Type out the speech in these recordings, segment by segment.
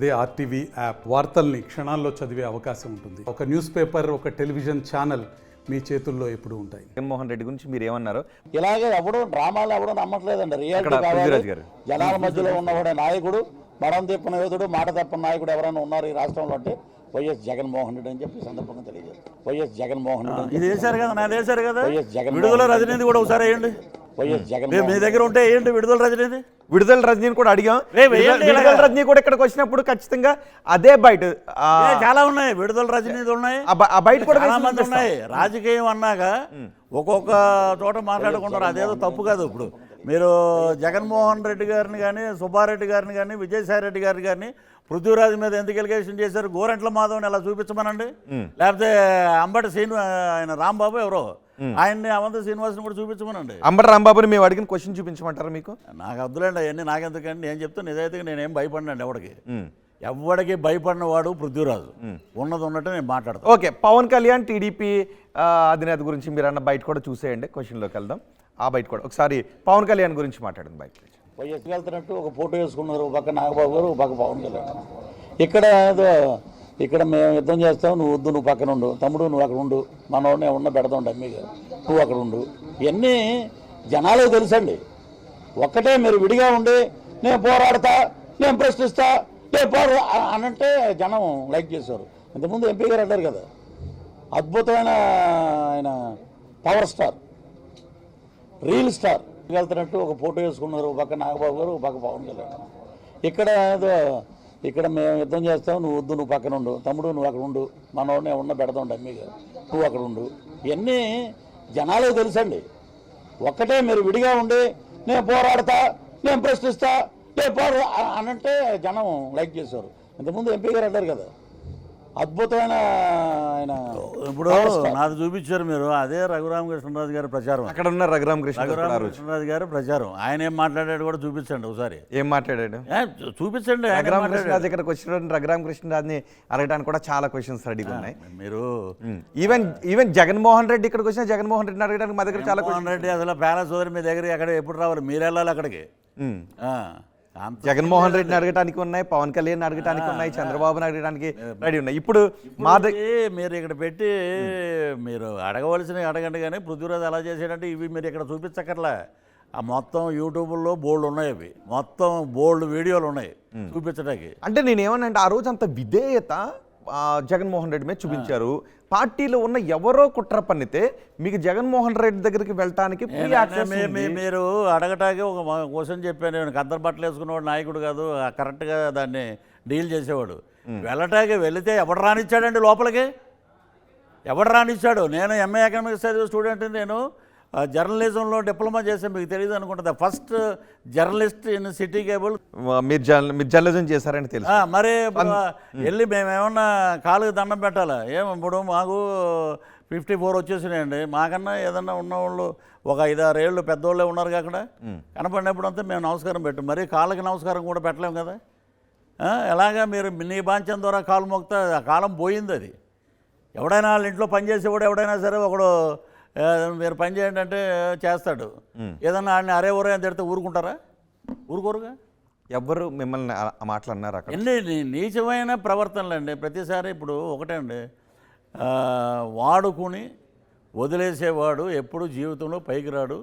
అదే RTV app వార్తల్ని క్షణాల్లో చదివే అవకాశం ఉంటుంది. ఒక న్యూస్ పేపర్, ఒక టెలివిజన్ ఛానల్ మీ చేతుల్లో ఎప్పుడు ఉంటాయి. జగన్మోహన్ రెడ్డి గురించి మీరు ఏమన్నారు? ఇలాగే ఎవడో డ్రామాలు ఎవడో నమ్మట్లేదండి. రియాలిటీ కావాలి. జనాల మధ్యలో ఉన్నవాడే నాయకుడు, మడం తిప్పని యోధుడు, మాట తప్పని నాయకుడు ఎవరైనా ఉన్నారు ఈ రాష్ట్రంలో అంటే వైఎస్ జగన్మోహన్ రెడ్డి అని చెప్పి సందర్భంగా తెలియజేస్తారు. వైఎస్ జగన్మోహన్ రెడ్డి ఇది వేశారు కదా, నాది వేశారు కదా. వైఎస్ జగన్ విడుదల రజనీది కూడా ఒకసారి వేయండి. వైఎస్ జగన్ మీ దగ్గర ఉంటే ఏంటి విడుదల రజనీది? విడుదల రజనీని కూడా అడిగాం. విడుదల రజనీ కూడా ఇక్కడికి వచ్చినప్పుడు ఖచ్చితంగా అదే బయట చాలా ఉన్నాయి, విడుదల రజనీది ఉన్నాయి, బయట కూడా చాలా మంది ఉన్నాయి. రాజకీయం అన్నాక ఒక్కొక్క చోట మాట్లాడుకుంటారు, అదేదో తప్పు కాదు. ఇప్పుడు మీరు జగన్మోహన్ రెడ్డి గారిని కానీ, సుబ్బారెడ్డి గారిని కానీ, విజయసాయి రెడ్డి గారిని కానీ పృథ్వీరాజ్ మీద ఎందుకు ఎలిగేషన్ చేశారు? గోరంట్ల మాధవ్ని ఎలా చూపించమనండి, లేకపోతే అంబటి ఆయన రాంబాబు ఎవరో ఆయన్ని అవంతి శ్రీనివాసుని కూడా చూపించమనండి. అంబటి రాంబాబుని మేము అడిగిన క్వశ్చన్ చూపించమంటారా మీకు? నాకు అద్దులేండి అవన్నీ, నాకెందుకండి. నేను చెప్తాను నిజాయితీగా, నేనేం భయపడినండి ఎవడికి భయపడిన వాడు పృథ్వీరాజు. ఉన్నది ఉన్నట్టు నేను మాట్లాడతాను. ఓకే, పవన్ కళ్యాణ్ టీడీపీ అధినేత గురించి మీరు అన్న బయట కూడా చూసేయండి. క్వశ్చన్లోకి వెళ్దాం. ఆ బయట కూడా ఒకసారి పవన్ కళ్యాణ్ గురించి మాట్లాడండి. బయట వైఎస్ వెళ్తున్నట్టు ఒక ఫోటో వేసుకున్నారు, ఒక పక్క నాగబాబు గారు, ఒక పక్క పవన్ కళ్యాణ్. ఇక్కడ మేము యుద్ధం చేస్తాం, నువ్వు వద్దు, నువ్వు పక్కన ఉండు, తమ్ముడు నువ్వు అక్కడ ఉండు, మనోడిని ఉన్న పెడతాం డమ్మీగా, నువ్వు అక్కడ ఉండు. ఇవన్నీ జనాలకు తెలుసండి. ఒక్కటే మీరు విడిగా ఉండి నేను పోరాడతా, నేను ప్రశ్నిస్తా, నేను అనంటే జనం లైక్ చేశారు. ఇంతకుముందు ఎంపీ గారు అన్నారు కదా, అద్భుతమైన ఆయన పవర్ స్టార్, రియల్ స్టార్. వెళ్తున్నట్టు ఒక ఫోటో వేసుకున్నారు, ఒక పక్క నాగబాబు గారు, ఒక పక్క పవన్ కళ్యాణ్. ఇక్కడ మేము యుద్ధం చేస్తాం, నువ్వు వద్దు, నువ్వు పక్కన ఉండు, తమ్ముడు నువ్వు అక్కడ ఉండు, మనోడిని ఉన్న పెడతాం డమ్మీగా, నువ్వు అక్కడ ఉండు. ఇవన్నీ జనాలకు తెలుసండి. ఒక్కటే మీరు విడిగా ఉండి నేను పోరాడతా, నేను ప్రశ్నిస్తా, నేను అనంటే జనం లైక్ చేశారు. ఇంతకుముందు ఎంపీ గారు అన్నారు కదా, అద్భుతమైన ఆయన. ఇప్పుడు నాకు చూపించారు మీరు, అదే రఘురామకృష్ణరాజు గారి ప్రచారం. అక్కడ ఉన్న రఘురామకృష్ణరాజు గారి ప్రచారం. ఆయన ఏం మాట్లాడాడు కూడా చూపించండి ఒకసారి. ఏం మాట్లాడాడు చూపించండి. రఘురామకృష్ణరాజు ఇక్కడికి వచ్చిన రఘురామకృష్ణరాజుని అడగడానికి కూడా చాలా క్వశ్చన్స్ రెడీగా ఉన్నాయి. మీరు ఈవెన్ జగన్మోహన్ రెడ్డి ఇక్కడికి వచ్చిన జగన్మోహన్ రెడ్డిని అడగడానికి మా దగ్గర చాలా జగన్మోహన్ రెడ్డి అసలు పేరా సోదరి మీ దగ్గర ఎక్కడ ఎప్పుడు రావాలి? మీరు వెళ్ళాలి అక్కడికి. జగన్మోహన్ రెడ్డిని అడగటానికి ఉన్నాయి, పవన్ కళ్యాణ్ అడగటానికి ఉన్నాయి, చంద్రబాబుని అడగడానికి రెడీ ఉన్నాయి. ఇప్పుడు మీరు ఇక్కడ పెట్టి మీరు అడగవలసినవి అడగండి. కానీ పృథ్వీరాజ్ ఎలా చేసాడంటే ఇవి మీరు ఇక్కడ చూపించక్కర్లే. ఆ మొత్తం యూట్యూబ్లో బోల్డ్ ఉన్నాయి, అవి మొత్తం బోల్డ్ వీడియోలు ఉన్నాయి చూపించడానికి. అంటే నేనేమన్నా ఆ రోజు అంత విధేయత జగన్మోహన్ రెడ్డి మీద చూపించారు. పార్టీలో ఉన్న ఎవరో కుట్ర పన్నితే మీకు జగన్మోహన్ రెడ్డి దగ్గరికి వెళ్ళటానికి మీరు అడగటానికి ఒక క్వశ్చన్ చెప్పాను. నేను కద్దరు బట్టలు వేసుకున్నవాడు నాయకుడు కాదు, కరెక్ట్గా దాన్ని డీల్ చేసేవాడు. వెళ్ళటానికి వెళితే ఎవడు రానిచ్చాడండి లోపలికి? ఎవడు రానిచ్చాడు? నేను ఎంఏ ఎకనామిక్స్ చదివే స్టూడెంట్. నేను జర్నలిజంలో డిప్లొమా చేసాను, మీకు తెలియదు అనుకుంటుంది. First journalist in city cable. మీరు జర్నలిజం చేశారని తెలుసు. మరి వెళ్ళి మేమేమన్నా కాలుకి దండం పెట్టాలా? ఇప్పుడు మాకు 54 వచ్చేసినాయండి. మాకన్నా ఏదన్నా ఉన్నవాళ్ళు ఒక 5-6 ఏళ్ళు పెద్దవాళ్ళే ఉన్నారు అక్కడ. కనపడినప్పుడు అంతా మేము నమస్కారం పెట్టాం. మరి కాళ్ళకి నమస్కారం కూడా పెట్టలేము కదా. ఎలాగా మీరు నీ బాంఛం ద్వారా కాలు మోగితే ఆ కాలం పోయింది. అది ఎవడైనా వాళ్ళ ఇంట్లో పనిచేసేవాడు ఎవడైనా సరే ఒకడు మీరు పని చేయండి అంటే చేస్తాడు. ఏదన్నా ఆయన అరే ఊరే అని తిడితే ఊరుకుంటారా? ఊరుకోరుగా. ఎవరు మిమ్మల్ని మాట్లాడినారు అక్కడ? ఎన్ని నీచమైన ప్రవర్తనలు అండి ప్రతిసారి. ఇప్పుడు ఒకటే అండి, వాడుకుని వదిలేసేవాడు ఎప్పుడు జీవితంలో పైకి రాడు.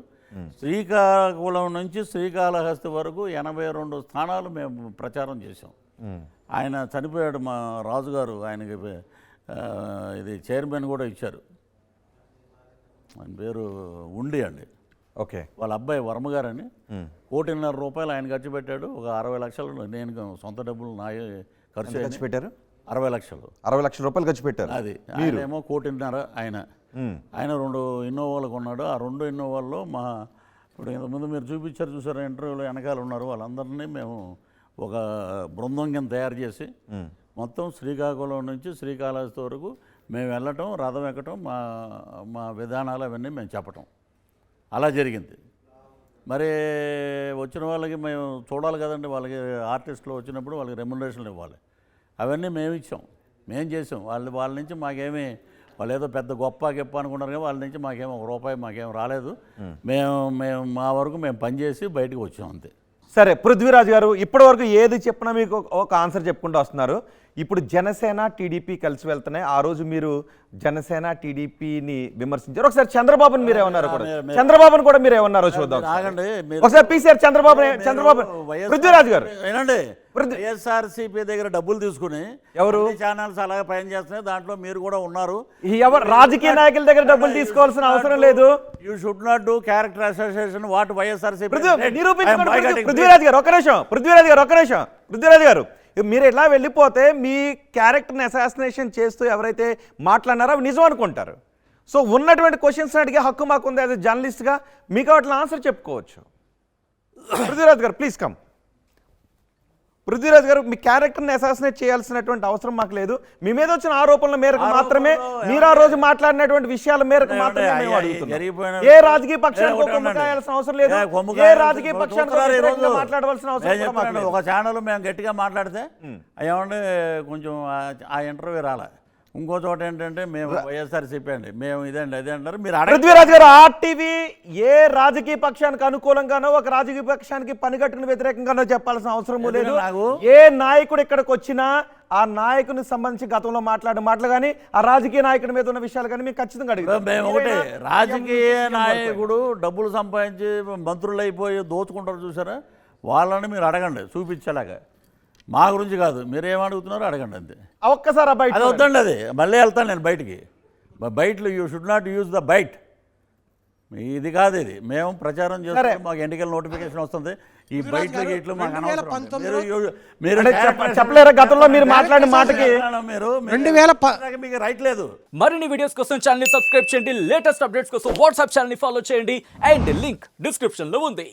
శ్రీకాకుళం నుంచి శ్రీకాళహస్తి వరకు 82 స్థానాలు మేము ప్రచారం చేసాం. ఆయన చనిపోయాడు మా రాజుగారు, ఆయనకి ఇది చైర్మన్ కూడా ఇచ్చారు. ఆయన పేరు ఉండి అండి. ఓకే, వాళ్ళ అబ్బాయి వర్మగారని. 1.5 కోటి రూపాయలు ఆయన ఖర్చు పెట్టాడు. ఒక 60 లక్షలు నేను సొంత డబ్బులు నా ఖర్చు పెట్టారు. 60 లక్షలు 60 లక్షల రూపాయలు ఖర్చు పెట్టారు. అది ఆయనేమో 1.5 కోటి ఆయన 2 ఇన్నోవాలు కొన్నాడు. ఆ 2 ఇన్నోవాల్లో మా ఇప్పుడు ఇంతకుముందు మీరు చూసారు ఇంటర్వ్యూలో వెనకాల ఉన్నారు, వాళ్ళందరినీ మేము ఒక బృందం కింద తయారు చేసి మొత్తం శ్రీకాకుళం నుంచి శ్రీకాళహస్తి వరకు మేము వెళ్ళటం, రథం ఎక్కటం, మా విధానాలు అవన్నీ మేము చెప్పటం అలా జరిగింది. మరి వచ్చిన వాళ్ళకి మేము చూడాలి కదండి, వాళ్ళకి ఆర్టిస్టులు వచ్చినప్పుడు వాళ్ళకి రెమ్యునరేషన్లు ఇవ్వాలి. అవన్నీ మేము ఇచ్చాం, మేము చేసాం. వాళ్ళ నుంచి మాకేమీ, వాళ్ళు ఏదో పెద్ద గొప్ప గొప్ప అనుకున్నారు కానీ వాళ్ళ నుంచి మాకేమో ₹1 మాకేం రాలేదు. మేము మా వరకు మేము పనిచేసి బయటకు వచ్చాం అంతే. సరే పృథ్వీరాజ్ గారు ఇప్పటివరకు ఏది చెప్పినా మీకు ఒక ఆన్సర్ చెప్పుకుంటూ వస్తున్నారు. ఇప్పుడు జనసేన టీడీపీ కలిసి వెళ్తున్నాయి. ఆ రోజు మీరు జనసేన టీడీపీని విమర్శించారు. ఒకసారి చంద్రబాబుని మీరు ఏమన్నారు కూడా, చంద్రబాబుని కూడా మీరు ఏమన్నారో చూద్దాం. ఆగండి, ఒకసారి పీసీఆర్ చంద్రబాబు పృథ్వీరాజ్ గారు ఏనండి, వైఎస్ఆర్సీపీ దగ్గర డబ్బులు తీసుకుని ఎవరు ఛానల్స్ అలాగే పని చేస్తున్నాయి, దాంట్లో మీరు కూడా ఉన్నారు. ఎవరు రాజకీయ నాయకుల దగ్గర డబ్బులు తీసుకోవాల్సిన అవసరం లేదు. You should not do character association what YSRCP నిరూపించుకోండి. పృథ్వీరాజ్ గారు ఒక్క నిమిషం. మీరు ఇలా వెళ్ళిపోతే మీ క్యారెక్టర్ని అసాసినేషన్ చేస్తూ ఎవరైతే మాట్లాడినారో అవి నిజం అనుకుంటారు. సో ఉన్నటువంటి క్వశ్చన్స్ అడిగే హక్కు మాకుంది యాజ్ ఎ జర్నలిస్ట్గా, మీకు వాటిలో ఆన్సర్ చెప్పుకోవచ్చు. పృథ్వీరాజ్ గారు ప్లీజ్ కమ్. పృథ్వీరాజ్ గారు, మీ క్యారెక్టర్ని అసాసినేట్ చేయాల్సినటువంటి అవసరం మాకు లేదు. మీ మీద వచ్చిన ఆరోపణల మేరకు మాత్రమే, మీరు ఆ రోజు మాట్లాడినటువంటి విషయాల మేరకు మాత్రమే మేము అడుగుతున్నాం. ఏ రాజకీయ పక్షానికి కొమ్ము కాయాల్సిన అవసరం లేదు. ఏ రాజకీయ పక్షానికి మాట్లాడవలసిన అవసరం లేదు. ఒక ఛానల్ మేము గట్టిగా మాట్లాడితే ఏమంటే కొంచెం ఆ ఇంటర్వ్యూ రాలే. ఇంకో చోట ఏంటంటే మేము వైఎస్ఆర్సీపీ అండి, మేము ఇదండి అదే అంటారు. మీరు పృథ్వీరాజ్ గారు, ఆర్టీవీ ఏ రాజకీయ పక్షానికి అనుకూలంగానో ఒక రాజకీయ పక్షానికి పనిగట్టును వ్యతిరేకంగానో చెప్పాల్సిన అవసరం లేదు. ఏ నాయకుడు ఇక్కడికి వచ్చినా ఆ నాయకునికి సంబంధించి గతంలో మాట్లాడిన మాటలు కానీ ఆ రాజకీయ నాయకుడి మీద ఉన్న విషయాలు కానీ మేము ఖచ్చితంగా అడుగుతాం. మేము ఒకటే, రాజకీయ నాయకుడు డబ్బులు సంపాదించి మంత్రులు అయిపోయి దోచుకుంటారు చూసారా, వాళ్ళని మీరు అడగండి చూపించేలాగా. మా గురించి కాదు, మీరేమడుగుతున్నారో అడగండి అంతే. ఒక్కసారి అది వద్దండి, అది మళ్ళీ వెళ్తాను నేను బయటికి. బయటలో you should not use the bite. ఇది కాదు, ఇది మేము ప్రచారం చేస్తే మాకు ఎన్నికల నోటిఫికేషన్ వస్తుంది. ఈ బయట గేట్లు మాకు చెప్పలేరా? గతంలో మీరు మాట్లాడిన మాటకి మీరు మీకు రైట్ లేదు. మరిన్ని వీడియోస్ కోసం ఛానల్ ని సబ్స్క్రైబ్ చేయండి. లేటెస్ట్ అప్డేట్స్ కోసం వాట్సాప్ ఛానల్ ని ఫాలో చేయండి. అండ్ లింక్ డిస్క్రిప్షన్ లో ఉంది.